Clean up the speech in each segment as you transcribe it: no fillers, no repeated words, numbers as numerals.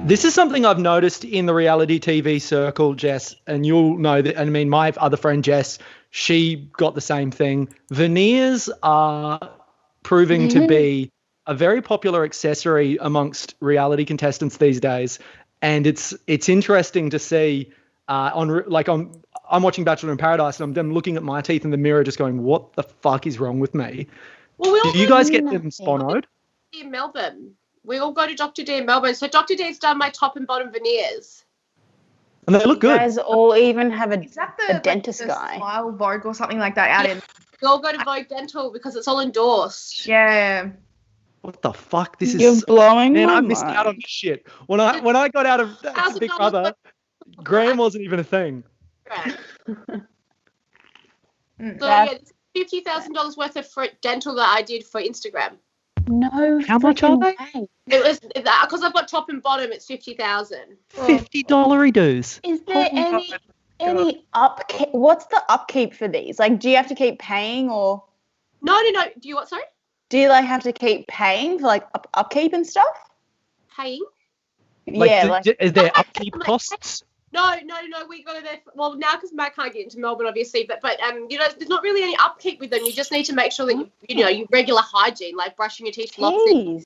This is something I've noticed in the reality TV circle, Jess, and you'll know that. I mean, my other friend Jess, she got the same thing. Veneers are proving to be a very popular accessory amongst reality contestants these days, and it's interesting to see. I'm watching Bachelor in Paradise, and I'm then looking at my teeth in the mirror, just going, "What the fuck is wrong with me?" Well, do you guys get them sponoed? In Melbourne. We all go to Dr. D in Melbourne. So Dr. D's done my top and bottom veneers. And they look good. You guys all even have a like dentist the guy. Smile Vogue or something like that out in. We all go to Vogue Dental because it's all endorsed. Yeah. What the fuck? This You're is blowing man. my I missed mind. out on this shit. When I got out of Big Brother, Graham wasn't even a thing. Right. So yeah, $50,000 worth of dental that I did for Instagram. No. How much are they? It was that because I've got top and bottom. It's $50,000. $50 dues. Is there any upkeep? What's the upkeep for these? Like, do you have to keep paying or? No. Do you what? Sorry. Do you like have to keep paying for like upkeep and stuff? Paying? Is there upkeep costs? No. We go there. Well, now because Matt can't get into Melbourne, obviously, but there's not really any upkeep with them. You just need to make sure that you regular hygiene, like brushing your teeth, flossing.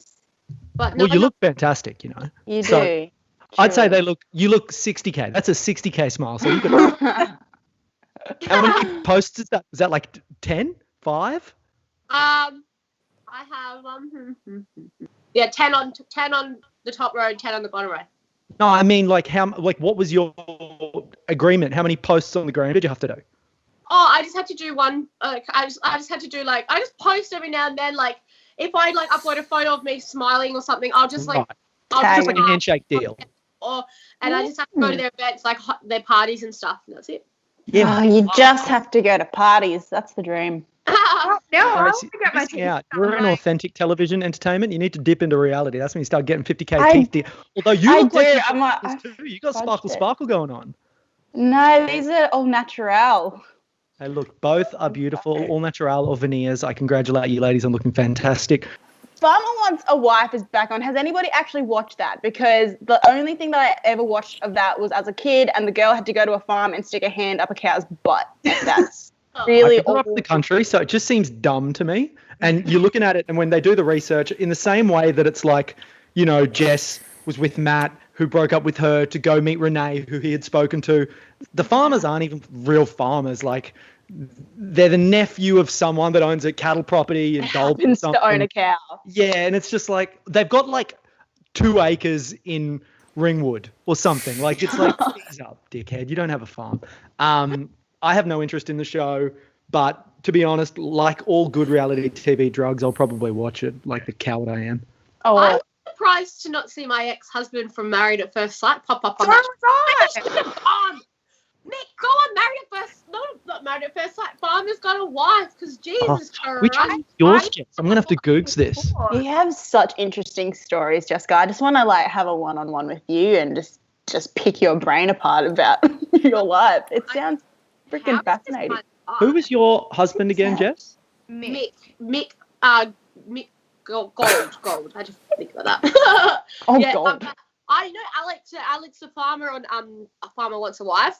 But well, you look fantastic, you know. You so do. I'd say you look 60K. That's a 60K smile. So you could. How many posts is that? Is that like 10? 5? I have 10 on the top row and 10 on the bottom row. No, I mean what was your agreement? How many posts on the gram did you have to do? Oh, I just had to do one. I just had to do I just post every now and then. Like if I upload a photo of me smiling or something, I'll just Right. I'll just like a handshake deal. And I just have to go to their events, like their parties and stuff. And that's it. Yeah. Oh, you just have to go to parties. That's the dream. I You're missing out. You're in authentic television entertainment. You need to dip into reality. That's when you start getting 50K teeth deal. Although you look like you got sparkle going on. No, these are all natural. Hey, look, both are beautiful, all natural or veneers. I congratulate you ladies on looking fantastic. Farmer Wants a Wife is back on. Has anybody actually watched that? Because the only thing that I ever watched of that was as a kid, and the girl had to go to a farm and stick a hand up a cow's butt. That's really I grew up in the country, so it just seems dumb to me. And you're looking at it, and when they do the research, in the same way that it's like, Jess was with Matt, who broke up with her to go meet Renee, who he had spoken to. The farmers aren't even real farmers. Like, they're the nephew of someone that owns a cattle property in Dalby. Happens to own a cow. Yeah, and it's just like they've got 2 acres in Ringwood or something. Like, it's like, ease up, dickhead. You don't have a farm. I have no interest in the show, but to be honest, like all good reality TV drugs, I'll probably watch it like the coward I am. Oh, well. I'm surprised to not see my ex-husband from Married at First Sight pop up on Nick, go on, Married at First... No, not Married at First Sight. Farmer's got a wife, because Jesus Christ. Which one's yours, Jess? I'm going to have to Googs this. You have such interesting stories, Jessica. I just want to have a one-on-one with you and just pick your brain apart about your life. It sounds freaking fascinating. Who was your husband again, Jess? Mick Gold. I just think about that. Gold. I know Alex the farmer on A Farmer Wants a Wife.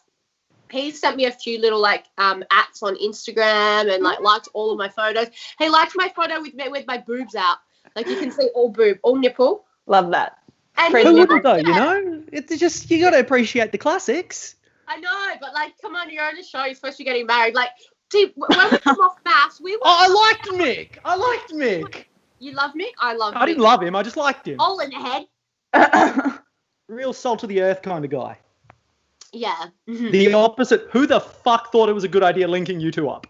He sent me a few little ats on Instagram and liked all of my photos. He liked my photo with my boobs out. Like you can see all boob, all nipple. Love that. And who wouldn't though, It's just, you got to appreciate the classics. I know, but come on, you're on a show, you're supposed to be getting married. See, when we come off mass, we were... Oh, I liked Mick. You love Mick? I love Mick. I didn't love him, I just liked him. All in the head. Real salt of the earth kind of guy. Yeah. The opposite. Who the fuck thought it was a good idea linking you two up?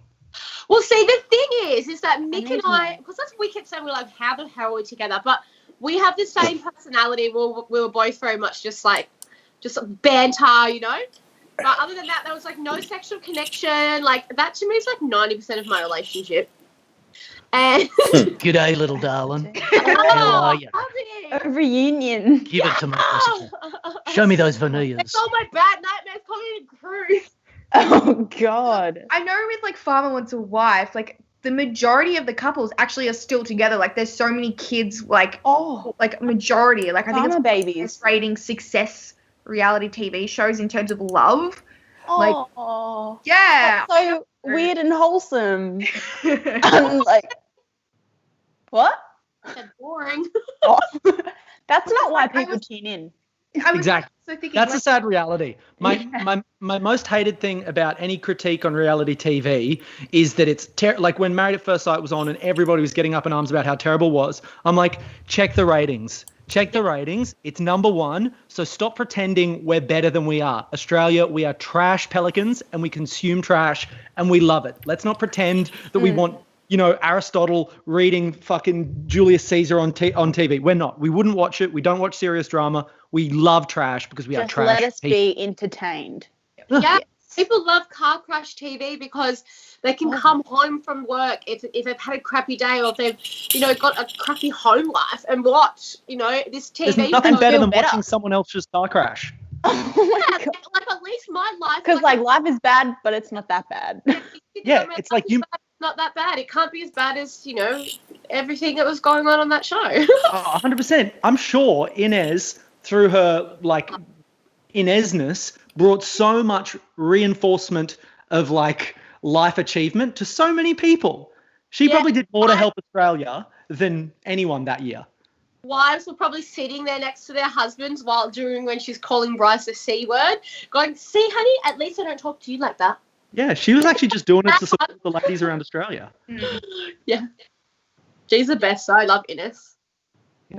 Well, see, the thing is that Mick and I, because that's what we kept saying, we're like, how the hell are we together? But we have the same personality. We were both very much just banter, But other than that, there was no sexual connection. That to me is 90% of my relationship. And G'day, little darling. How are you? A reunion. Give it to me. Show me those veneers. It's all my bad nightmares coming in cruise. Oh God. I know with Farmer Wants a Wife, the majority of the couples actually are still together. Like, there's so many kids, like majority. Like, I think Farmer it's babies. rating success reality TV shows in terms of love. Oh, Yeah. that's so weird and wholesome. I'm like, what? That's boring. Oh, that's not why people tune in. I was Exactly. also thinking, That's like, a sad reality. My most hated thing about any critique on reality TV is that it's like when Married at First Sight was on and everybody was getting up in arms about how terrible it was. I'm like, check the ratings. Check the ratings. It's number one. So stop pretending we're better than we are. Australia, we are trash pelicans and we consume trash and we love it. Let's not pretend that we want, Aristotle reading fucking Julius Caesar on TV. We're not. We wouldn't watch it. We don't watch serious drama. We love trash because we are Just trash. let us be entertained. Yeah. People love Car Crash TV because they can come home from work if they've had a crappy day or if they've, got a crappy home life and watch, this TV. There's nothing better than better. watching someone else's car crash. Oh my God. Like at least my life. Because life is bad, but it's not that bad. Yeah, it's like you. Not that bad. It can't be as bad as everything that was going on that show. 100%. I'm sure Inez, through her Inez-ness, brought so much reinforcement of life achievement to so many people. She probably did more to help Australia than anyone that year. Wives were probably sitting there next to their husbands when she's calling Bryce the C word, going, "See, honey, at least I don't talk to you like that." Yeah, she was actually just doing it to support the ladies around Australia. Yeah. She's the best. I love Inez.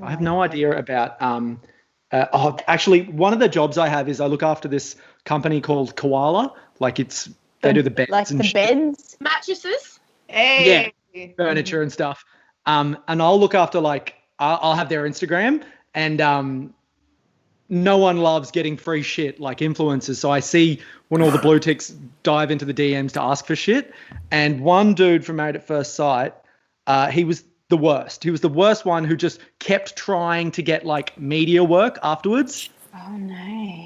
I have no idea about actually, one of the jobs I have is I look after this company called Koala. They do the beds and the beds, mattresses. hey. Yeah, furniture and stuff. And I'll look after I'll have their Instagram, and no one loves getting free shit like influencers. So I see when all the blue ticks dive into the DMs to ask for shit. And one dude from Married at First Sight, he was the worst. He was the worst one who just kept trying to get media work afterwards. Oh no.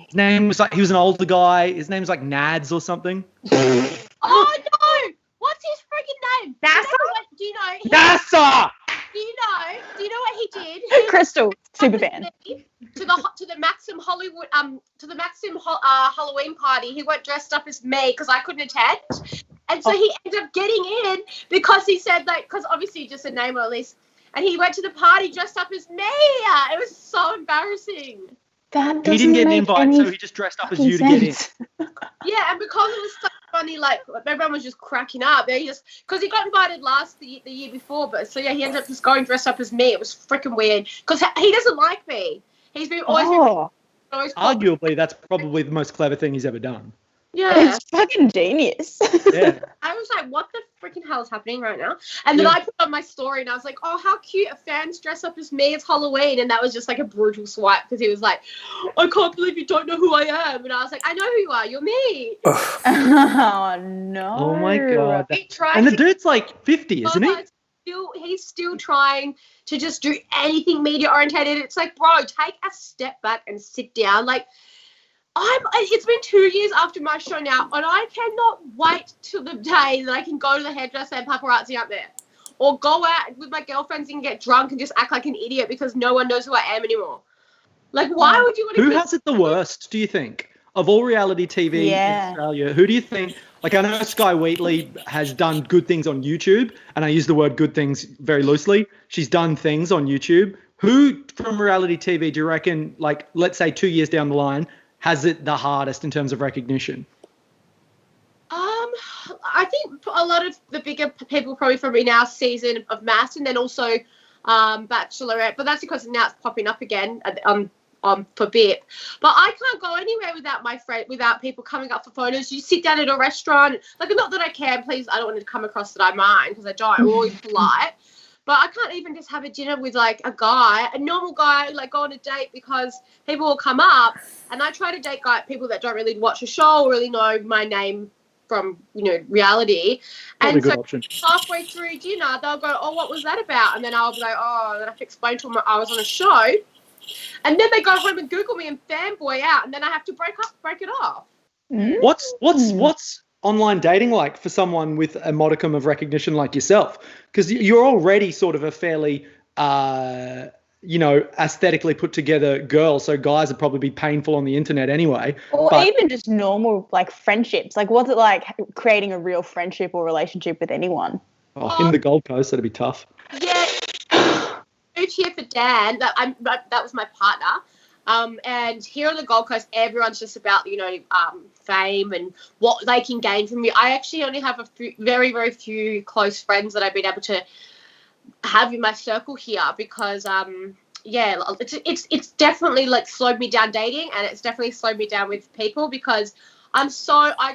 His name was he was an older guy. His name was Nads or something. Oh no! What's his freaking name? NASA? Do you know? NASA! Do you know what he did? Krystal, super fan. To the Maxim Hollywood Halloween party, he went dressed up as me because I couldn't attend, and so he ended up getting in because he said because obviously just a name or at least, and he went to the party dressed up as me. It was so embarrassing. That he didn't get an invite, so he just dressed up as you to get in. Yeah, and because it was so funny, everyone was just cracking up. Because he got invited the year before, but so yeah, he ended up just going dressed up as me. It was freaking weird because he doesn't like me. He's been always. Arguably, that's probably the most clever thing he's ever done. Yeah, it's fucking genius. Yeah. I was like, what the freaking hell is happening right now? And then I put on my story and I was like, oh, how cute, a fan's dress up as me, it's Halloween. And that was just a brutal swipe because he was like, I can't believe you don't know who I am. And I was like, I know who you are, you're me. Oh no. Oh my God. And the dude's 50, isn't he? He's still trying to just do anything media orientated. It's bro, take a step back and sit down. It's been 2 years after my show now, and I cannot wait till the day that I can go to the hairdresser and paparazzi out there, or go out with my girlfriends and get drunk and just act like an idiot because no one knows who I am anymore. Why would you want to? Who has it the worst? Do you think of all reality TV in Australia? Who do you think? I know Sky Wheatley has done good things on YouTube, and I use the word good things very loosely. She's done things on YouTube. Who from reality TV do you reckon, let's say 2 years down the line, has it the hardest in terms of recognition? I think a lot of the bigger people probably from in our season of Mass, and then also Bachelorette, but that's because now it's popping up again for BIP. But I can't go anywhere without people coming up for photos. You sit down at a restaurant, not that I care, please, I don't want to come across that I mind because I don't. I'm always polite. But I can't even just have a dinner with a normal guy, go on a date because people will come up, and I try to date people that don't really watch a show or really know my name from reality. Probably and so option. Halfway through dinner, they'll go, "Oh, what was that about?" And then I'll be like, "Oh," and I have to explain to them I was on a show, and then they go home and Google me and fanboy out, and then I have to break it off. What's online dating like for someone with a modicum of recognition like yourself? Because you're already sort of a fairly, aesthetically put together girl. So guys would probably be painful on the internet anyway. Or even just normal like friendships. Like, what's it like creating a real friendship or relationship with anyone? In the Gold Coast, that'd be tough. Yeah. Moved here for Dan. That was my partner. And here on the Gold Coast, everyone's just about, fame and what they can gain from you. I actually only have very, very few close friends that I've been able to have in my circle here because, it's definitely like slowed me down dating, and it's definitely slowed me down with people because I just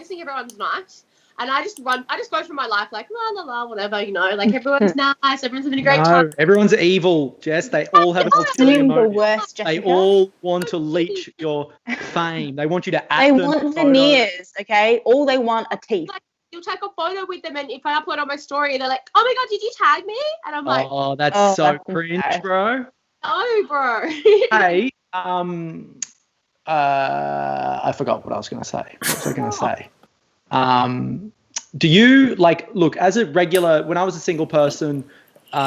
think everyone's nice. And I just go through my life like, la, la, la, whatever, like everyone's nice, everyone's having a great time. Everyone's evil, Jess. They all have an ulterior motive. The worst, Jessika. They all want to leech your fame. They want you to act. They want veneers, okay? All they want are teeth. Like, you'll take a photo with them, and if I upload on my story, they're like, oh my God, did you tag me? And I'm like, oh, that's so cringe, bro. No, bro. Hey, I forgot what I was going to say. What was I going to say? Do you look as a regular, when I was a single person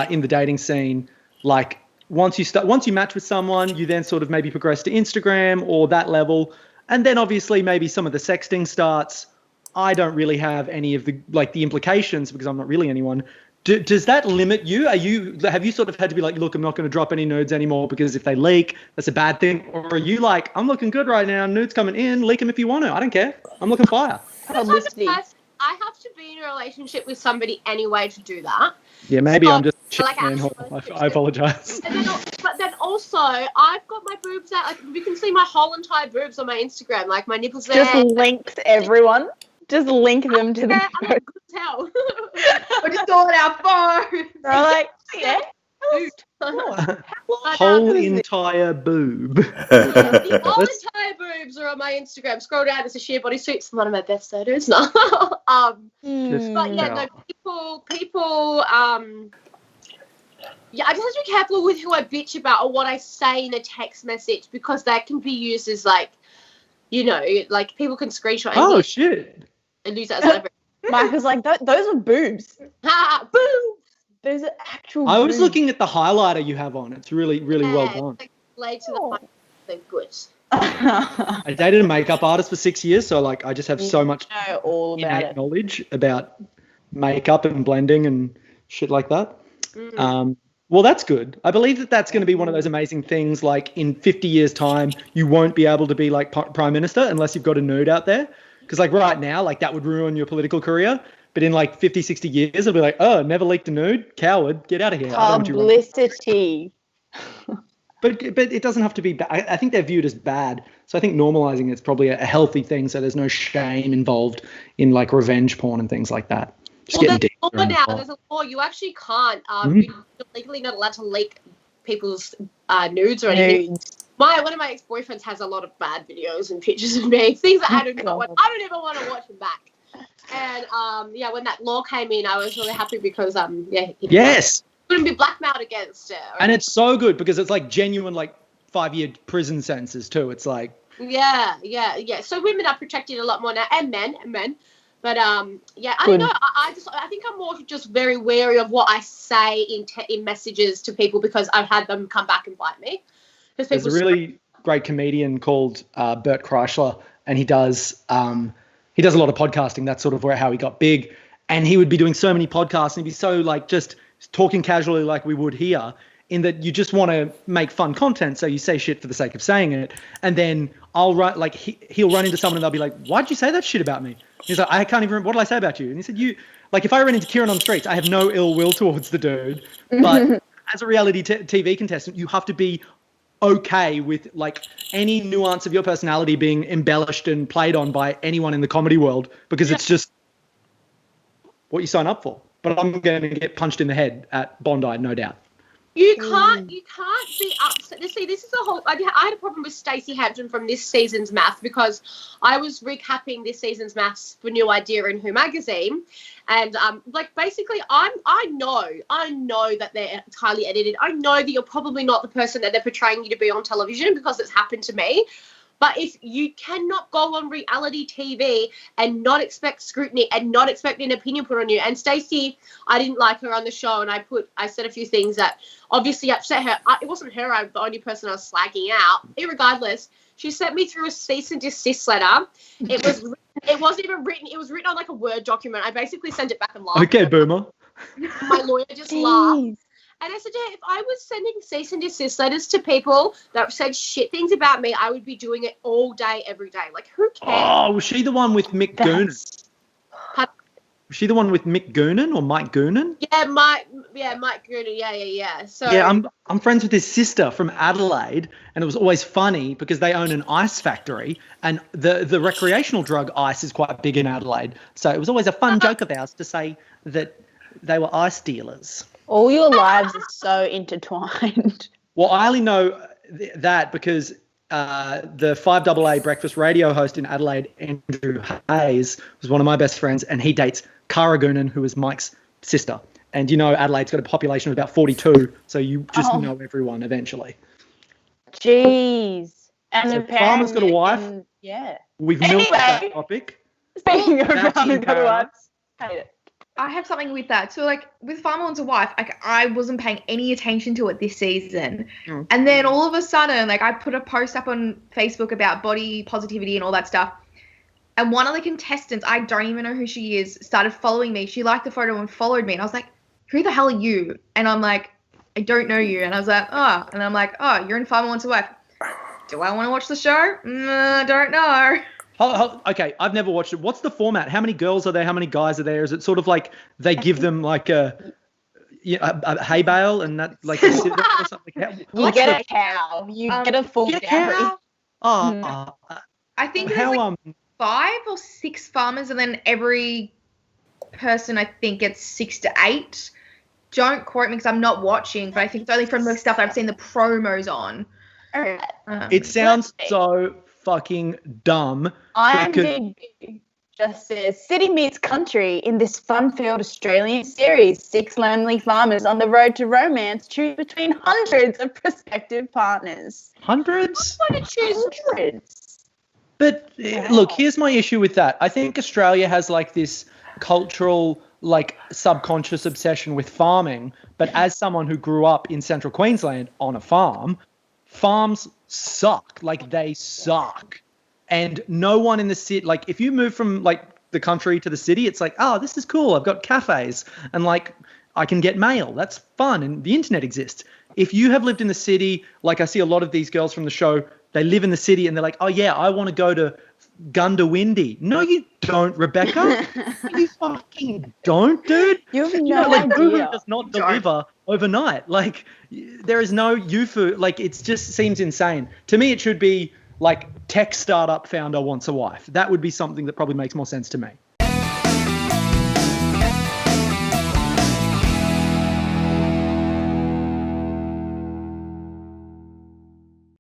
in the dating scene, like once you match with someone, you then sort of maybe progress to Instagram or that level. And then obviously maybe some of the sexting starts. I don't really have any of the implications because I'm not really anyone. Does that limit you? Have you sort of had to be like, look, I'm not going to drop any nudes anymore because if they leak, that's a bad thing? Or are you like, I'm looking good right now, nudes coming in, leak them if you want to. I don't care. I'm looking fire. I have to be in a relationship with somebody anyway to do that. Yeah, maybe I'm just I apologize. But then also, I've got my boobs out. Like, you can see my whole entire boobs on my Instagram, like my nipples there. Just links everyone. Just link them to the I don't tell. We're just all on our phone. They're like, yeah. Whole entire boob. The whole entire boobs are on my Instagram. Scroll down, there's a sheer bodysuit. It's one of my best photos. No. But yeah, no, people. Yeah, I just have to be careful with who I bitch about or what I say in a text message because that can be used as like people can screenshot. Oh shit! And use that as whatever. Mike like, those are boobs. Ha! Boobs. Those are actual I boobs. was looking at the highlighter you have on. It's really, really well done. Like, laid to the they're good. I dated a makeup artist for 6 years, so I just have so much all about innate knowledge about makeup and blending and shit like that. Well, that's good. I believe that's going to be one of those amazing things. Like in 50 years' time, you won't be able to be like prime minister unless you've got a nude out there. Because right now, that would ruin your political career. But in 50, 60 years, it'll be like, oh, never leaked a nude, coward, get out of here. Publicity. But it doesn't have to be bad. I think they're viewed as bad. So I think normalizing it's probably a healthy thing. So there's no shame involved in revenge porn and things like that. There's a law. You actually can't. You're legally not allowed to leak people's nudes or anything. One of my ex-boyfriends has a lot of bad videos and pictures of me, things that I don't even want to watch them back. And when that law came in, I was really happy because yes, couldn't be blackmailed against it. And it's so good because it's genuine 5-year prison sentences too. It's yeah. So women are protected a lot more now, and men. But I don't know. I think I'm more just very wary of what I say in messages to people because I've had them come back and bite me. There's a really great comedian called Bert Kreischer, and he does a lot of podcasting. That's sort of how he got big. And he would be doing so many podcasts and he'd be so just talking casually like we would here, in that you just want to make fun content. So you say shit for the sake of saying it. And then I'll write, he'll run into someone and they'll be like, why'd you say that shit about me? He's like, I can't even remember. What did I say about you? And he said, if I ran into Kieran on the streets, I have no ill will towards the dude. But as a reality TV contestant, you have to be okay with any nuance of your personality being embellished and played on by anyone in the comedy world because it's just what you sign up for. But I'm going to get punched in the head at Bondi, no doubt. You can't be upset. See, this is a whole. I had a problem with Stacey Hampton from this season's Maths because I was recapping this season's Maths for New Idea in Who magazine, and basically, I know that they're highly edited. I know that you're probably not the person that they're portraying you to be on television because it's happened to me. But if you cannot go on reality TV and not expect scrutiny and not expect an opinion put on you. And Stacey, I didn't like her on the show, and I said a few things that obviously upset her. It wasn't her, I'm the only person I was slagging out. Irregardless, she sent me through a cease and desist letter. It wasn't even written. It was written on like a Word document. I basically sent it back and laughed. Okay, boomer. My lawyer just laughed. And I said, yeah, if I was sending cease and desist letters to people that said shit things about me, I would be doing it all day, every day. Like, who cares? Oh, was she the one with Mick Goonan? Was she the one with Mick Goonan or Mike Goonan? Yeah, Mike Goonan. Yeah. So yeah, I'm friends with his sister from Adelaide, and it was always funny because they own an ice factory, and the recreational drug ice is quite big in Adelaide. So it was always a fun joke of ours to say that they were ice dealers. All your lives are so intertwined. Well, I only know that because the 5AA breakfast radio host in Adelaide, Andrew Hayes, was one of my best friends, and he dates Cara Goonan, who is Mike's sister. And you know Adelaide's got a population of about 42, so you just know everyone eventually. Jeez. And so Farmer's got a wife. Yeah. We've milked that topic. Speaking of Farmer's got a wife, hate it. I have something with that. So, like, with Farmer Wants a Wife, like, I wasn't paying any attention to it this season. Mm. And then all of a sudden, like, I put a post up on Facebook about body positivity and all that stuff. And one of the contestants, I don't even know who she is, started following me. She liked the photo and followed me. And I was like, who the hell are you? And I'm like, I don't know you. And I was like, oh. And I'm like, oh, you're in Farmer Wants a Wife. Do I want to watch the show? I don't know. Okay, I've never watched it. What's the format? How many girls are there? How many guys are there? Is it sort of like they give them like a hay bale and that like a sit or something? You get a cow. You get a full cow. Oh, I think there's like 5 or 6 farmers, and then every person I think gets 6 to 8. Don't quote me because I'm not watching, but I think it's only from the stuff I've seen the promos on. It sounds so fucking dumb. IMDb just says city meets country in this fun-filled Australian series. 6 lonely farmers on the road to romance choose between hundreds of prospective partners. Hundreds? I want to choose hundreds. But look, here's my issue with that. I think Australia has like this cultural, like subconscious obsession with farming. But as someone who grew up in central Queensland on a farm, farms suck. Like, they suck. And no one in the city, like, if you move from, like, the country to the city, it's like, oh, this is cool. I've got cafes and, like, I can get mail. That's fun. And the internet exists. If you have lived in the city, like I see a lot of these girls from the show, they live in the city and they're like, oh, yeah, I want to go to Gundawindi. No, you don't, Rebecca. You fucking don't, dude. You have no like, idea. Google does not deliver overnight. Like, there is no UFO. Like, it just seems insane. To me, it should be like tech startup founder wants a wife. That would be something that probably makes more sense to me.